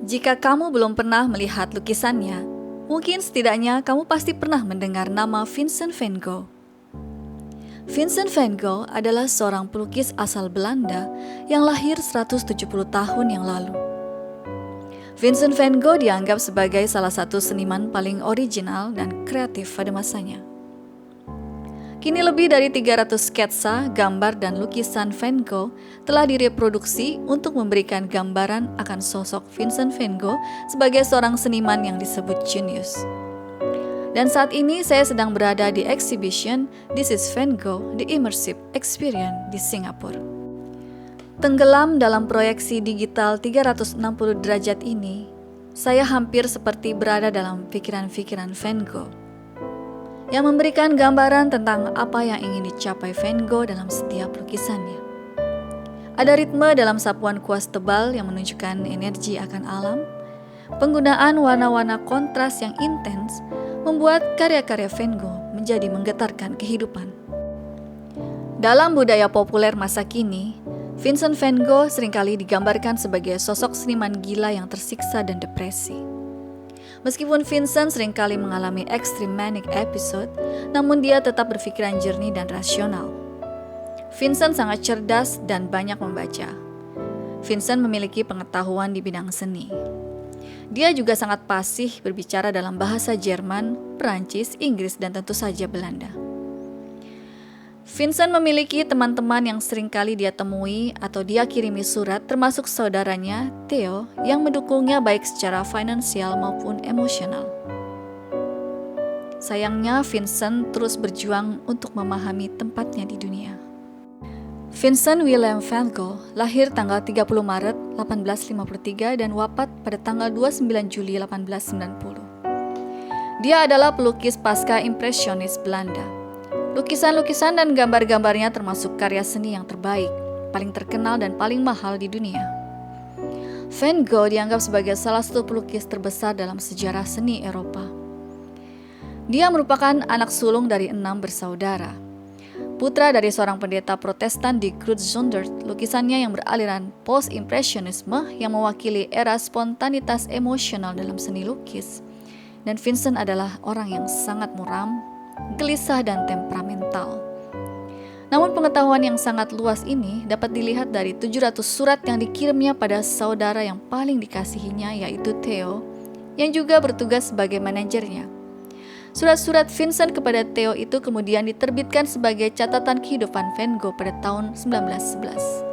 Jika kamu belum pernah melihat lukisannya, mungkin setidaknya kamu pasti pernah mendengar nama Vincent van Gogh. Vincent van Gogh adalah seorang pelukis asal Belanda yang lahir 170 tahun yang lalu. Vincent van Gogh dianggap sebagai salah satu seniman paling original dan kreatif pada masanya. Kini lebih dari 300 sketsa, gambar, dan lukisan Van Gogh telah direproduksi untuk memberikan gambaran akan sosok Vincent van Gogh sebagai seorang seniman yang disebut jenius. Dan saat ini saya sedang berada di exhibition This is Van Gogh, The Immersive Experience di Singapura. Tenggelam dalam proyeksi digital 360 derajat ini, saya hampir seperti berada dalam pikiran-pikiran Van Gogh yang memberikan gambaran tentang apa yang ingin dicapai Van Gogh dalam setiap lukisannya. Ada ritme dalam sapuan kuas tebal yang menunjukkan energi akan alam. Penggunaan warna-warna kontras yang intens membuat karya-karya Van Gogh menjadi menggetarkan kehidupan. Dalam budaya populer masa kini, Vincent van Gogh seringkali digambarkan sebagai sosok seniman gila yang tersiksa dan depresi. Meskipun Vincent seringkali mengalami extreme manic episode, namun dia tetap berpikiran jernih dan rasional. Vincent sangat cerdas dan banyak membaca. Vincent memiliki pengetahuan di bidang seni. Dia juga sangat fasih berbicara dalam bahasa Jerman, Perancis, Inggris, dan tentu saja Belanda. Vincent memiliki teman-teman yang seringkali dia temui atau dia kirimi surat, termasuk saudaranya, Theo, yang mendukungnya baik secara finansial maupun emosional. Sayangnya, Vincent terus berjuang untuk memahami tempatnya di dunia. Vincent Willem van Gogh lahir tanggal 30 Maret 1853 dan wafat pada tanggal 29 Juli 1890. Dia adalah pelukis pasca impresionis Belanda. Lukisan-lukisan dan gambar-gambarnya termasuk karya seni yang terbaik, paling terkenal dan paling mahal di dunia. Van Gogh dianggap sebagai salah satu pelukis terbesar dalam sejarah seni Eropa. Dia merupakan anak sulung dari 6 bersaudara. Putra dari seorang pendeta Protestan di Groot-Zondert, lukisannya yang beraliran post-impresionisme yang mewakili era spontanitas emosional dalam seni lukis. Dan Vincent adalah orang yang sangat muram, gelisah dan temperamental. Namun pengetahuan yang sangat luas ini dapat dilihat dari 700 surat yang dikirimnya pada saudara yang paling dikasihinya, yaitu Theo, yang juga bertugas sebagai manajernya. Surat-surat Vincent kepada Theo itu kemudian diterbitkan sebagai catatan kehidupan Van Gogh pada tahun 1911.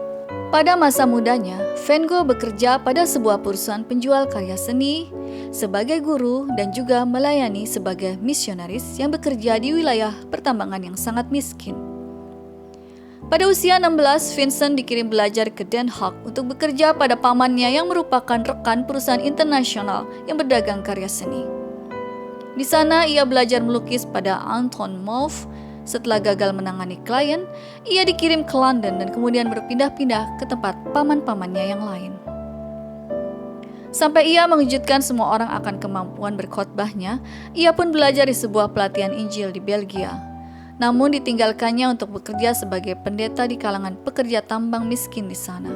Pada masa mudanya, Van Gogh bekerja pada sebuah perusahaan penjual karya seni, sebagai guru dan juga melayani sebagai misionaris yang bekerja di wilayah pertambangan yang sangat miskin. Pada usia 16, Vincent dikirim belajar ke Den Haag untuk bekerja pada pamannya yang merupakan rekan perusahaan internasional yang berdagang karya seni. Di sana ia belajar melukis pada Anton Mauve. Setelah gagal menangani klien, ia dikirim ke London dan kemudian berpindah-pindah ke tempat paman-pamannya yang lain. Sampai ia mengejutkan semua orang akan kemampuan berkhotbahnya, ia pun belajar di sebuah pelatihan Injil di Belgia. Namun ditinggalkannya untuk bekerja sebagai pendeta di kalangan pekerja tambang miskin di sana.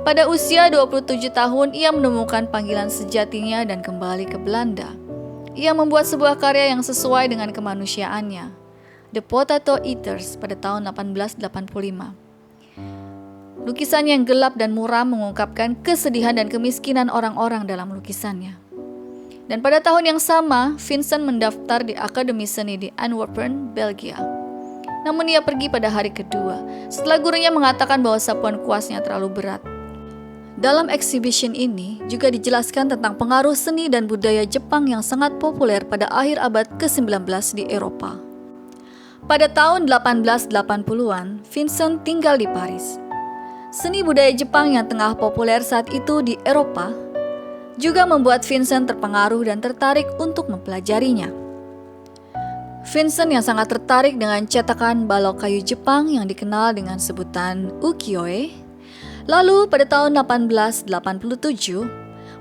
Pada usia 27 tahun, ia menemukan panggilan sejatinya dan kembali ke Belanda. Ia membuat sebuah karya yang sesuai dengan kemanusiaannya, The Potato Eaters, pada tahun 1885. Lukisan yang gelap dan muram mengungkapkan kesedihan dan kemiskinan orang-orang dalam lukisannya. Dan pada tahun yang sama, Vincent mendaftar di Akademi Seni di Antwerpen, Belgia. Namun ia pergi pada hari kedua, setelah gurunya mengatakan bahwa sapuan kuasnya terlalu berat. Dalam exhibition ini juga dijelaskan tentang pengaruh seni dan budaya Jepang yang sangat populer pada akhir abad ke-19 di Eropa. Pada tahun 1880-an, Vincent tinggal di Paris. Seni budaya Jepang yang tengah populer saat itu di Eropa juga membuat Vincent terpengaruh dan tertarik untuk mempelajarinya. Vincent yang sangat tertarik dengan cetakan balok kayu Jepang yang dikenal dengan sebutan ukiyo-e. Lalu pada tahun 1887,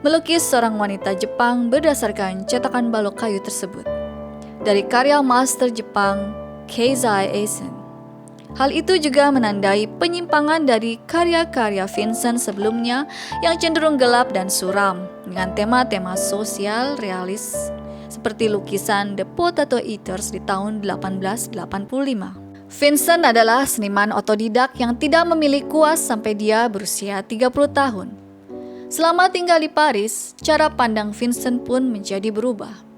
melukis seorang wanita Jepang berdasarkan cetakan balok kayu tersebut dari karya master Jepang Keizai Eisen. Hal itu juga menandai penyimpangan dari karya-karya Vincent sebelumnya yang cenderung gelap dan suram dengan tema-tema sosial realis seperti lukisan The Potato Eaters di tahun 1885. Vincent adalah seniman otodidak yang tidak memilih kuas sampai dia berusia 30 tahun. Selama tinggal di Paris, cara pandang Vincent pun menjadi berubah.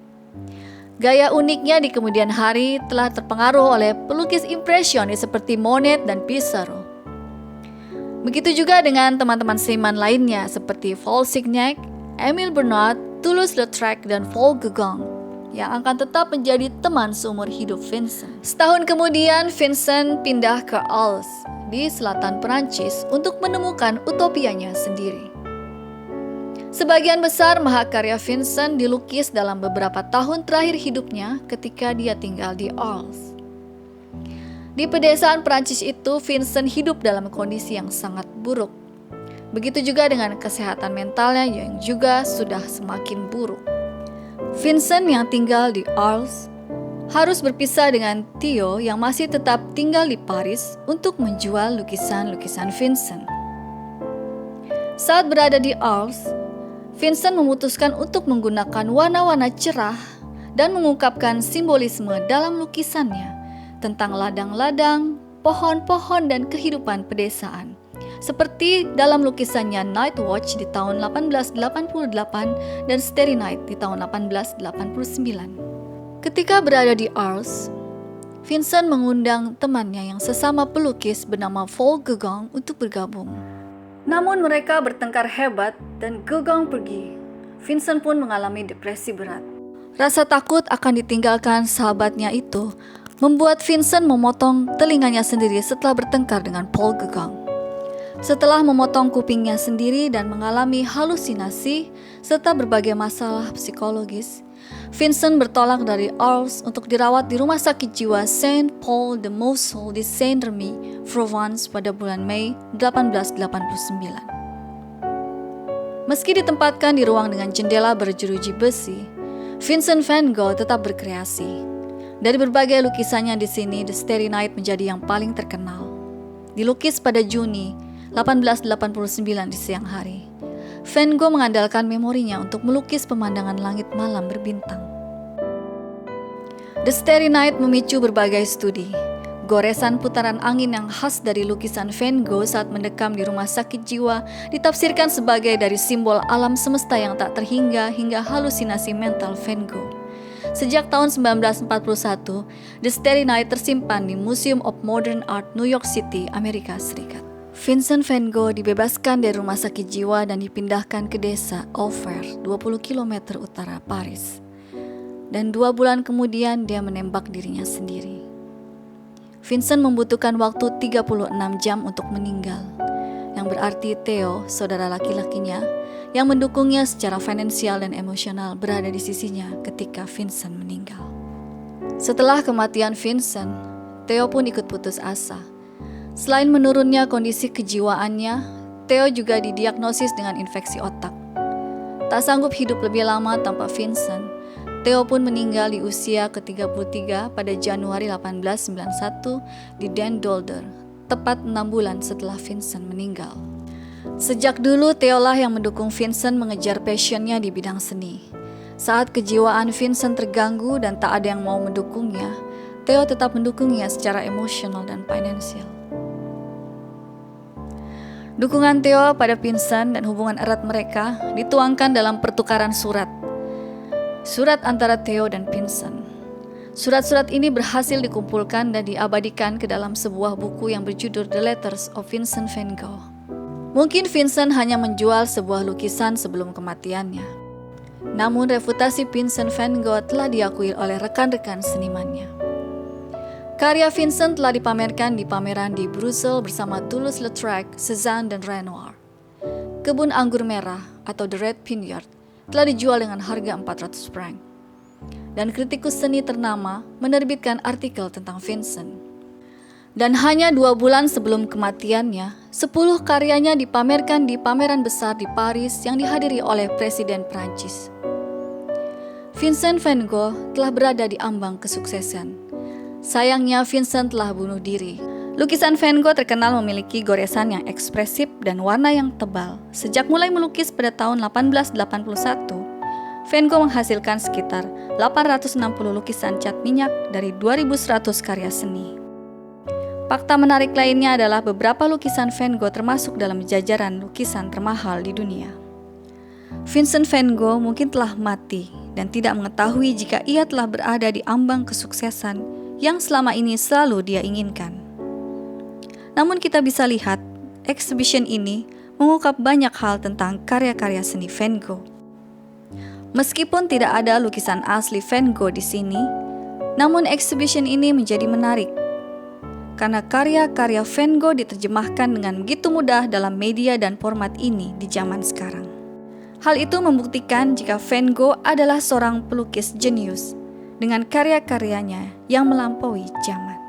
Gaya uniknya di kemudian hari telah terpengaruh oleh pelukis impresionis seperti Monet dan Pissarro. Begitu juga dengan teman-teman seniman lainnya seperti Paul Signac, Émile Bernard, Toulouse-Lautrec, dan Paul Gauguin yang akan tetap menjadi teman seumur hidup Vincent. Setahun kemudian, Vincent pindah ke Arles di selatan Perancis untuk menemukan utopianya sendiri. Sebagian besar mahakarya Vincent dilukis dalam beberapa tahun terakhir hidupnya ketika dia tinggal di Arles. Di pedesaan Perancis itu, Vincent hidup dalam kondisi yang sangat buruk. Begitu juga dengan kesehatan mentalnya yang juga sudah semakin buruk. Vincent yang tinggal di Arles harus berpisah dengan Theo yang masih tetap tinggal di Paris untuk menjual lukisan-lukisan Vincent. Saat berada di Arles, Vincent memutuskan untuk menggunakan warna-warna cerah dan mengungkapkan simbolisme dalam lukisannya tentang ladang-ladang, pohon-pohon, dan kehidupan pedesaan. Seperti dalam lukisannya Night Watch di tahun 1888 dan Starry Night di tahun 1889. Ketika berada di Arles, Vincent mengundang temannya yang sesama pelukis bernama Paul Gauguin untuk bergabung. Namun mereka bertengkar hebat dan Gauguin pergi. Vincent pun mengalami depresi berat. Rasa takut akan ditinggalkan sahabatnya itu membuat Vincent memotong telinganya sendiri setelah bertengkar dengan Paul Gauguin. Setelah memotong kupingnya sendiri dan mengalami halusinasi serta berbagai masalah psikologis, Vincent bertolak dari Arles untuk dirawat di rumah sakit jiwa Saint Paul de Moselle di Saint-Rémy, Provence pada bulan Mei 1889. Meski ditempatkan di ruang dengan jendela berjeruji besi, Vincent van Gogh tetap berkreasi. Dari berbagai lukisannya di sini, The Starry Night menjadi yang paling terkenal. Dilukis pada Juni 1889 di siang hari. Van Gogh mengandalkan memorinya untuk melukis pemandangan langit malam berbintang. The Starry Night memicu berbagai studi. Goresan putaran angin yang khas dari lukisan Van Gogh saat mendekam di rumah sakit jiwa ditafsirkan sebagai dari simbol alam semesta yang tak terhingga hingga halusinasi mental Van Gogh. Sejak tahun 1941, The Starry Night tersimpan di Museum of Modern Art, New York City, Amerika Serikat. Vincent van Gogh dibebaskan dari rumah sakit jiwa dan dipindahkan ke desa Auvers, 20 km utara Paris. Dan 2 bulan kemudian dia menembak dirinya sendiri. Vincent membutuhkan waktu 36 jam untuk meninggal, yang berarti Theo, saudara laki-lakinya, yang mendukungnya secara finansial dan emosional berada di sisinya ketika Vincent meninggal. Setelah kematian Vincent, Theo pun ikut putus asa. Selain menurunnya kondisi kejiwaannya, Theo juga didiagnosis dengan infeksi otak. Tak sanggup hidup lebih lama tanpa Vincent, Theo pun meninggal di usia ke-33 pada Januari 1891 di Den Dolder, tepat 6 bulan setelah Vincent meninggal. Sejak dulu Theo lah yang mendukung Vincent mengejar passionnya di bidang seni. Saat kejiwaan Vincent terganggu dan tak ada yang mau mendukungnya, Theo tetap mendukungnya secara emosional dan finansial. Dukungan Theo pada Vincent dan hubungan erat mereka dituangkan dalam pertukaran surat. Surat antara Theo dan Vincent. Surat-surat ini berhasil dikumpulkan dan diabadikan ke dalam sebuah buku yang berjudul The Letters of Vincent van Gogh. Mungkin Vincent hanya menjual sebuah lukisan sebelum kematiannya. Namun reputasi Vincent van Gogh telah diakui oleh rekan-rekan senimannya. Karya Vincent telah dipamerkan di pameran di Brussels bersama Toulouse-Lautrec, Cézanne, dan Renoir. Kebun anggur merah atau The Red Vineyard telah dijual dengan harga 400 franc. Dan kritikus seni ternama menerbitkan artikel tentang Vincent. Dan hanya 2 bulan sebelum kematiannya, 10 karyanya dipamerkan di pameran besar di Paris yang dihadiri oleh Presiden Prancis. Vincent van Gogh telah berada di ambang kesuksesan. Sayangnya Vincent telah bunuh diri. Lukisan Van Gogh terkenal memiliki goresan yang ekspresif dan warna yang tebal. Sejak mulai melukis pada tahun 1881, Van Gogh menghasilkan sekitar 860 lukisan cat minyak dari 2100 karya seni. Fakta menarik lainnya adalah beberapa lukisan Van Gogh termasuk dalam jajaran lukisan termahal di dunia. Vincent van Gogh mungkin telah mati dan tidak mengetahui jika ia telah berada di ambang kesuksesan yang selama ini selalu dia inginkan. Namun kita bisa lihat, exhibition ini mengungkap banyak hal tentang karya-karya seni Van Gogh. Meskipun tidak ada lukisan asli Van Gogh di sini, namun exhibition ini menjadi menarik karena karya-karya Van Gogh diterjemahkan dengan begitu mudah dalam media dan format ini di zaman sekarang. Hal itu membuktikan jika Van Gogh adalah seorang pelukis jenius dengan karya-karyanya yang melampaui zaman.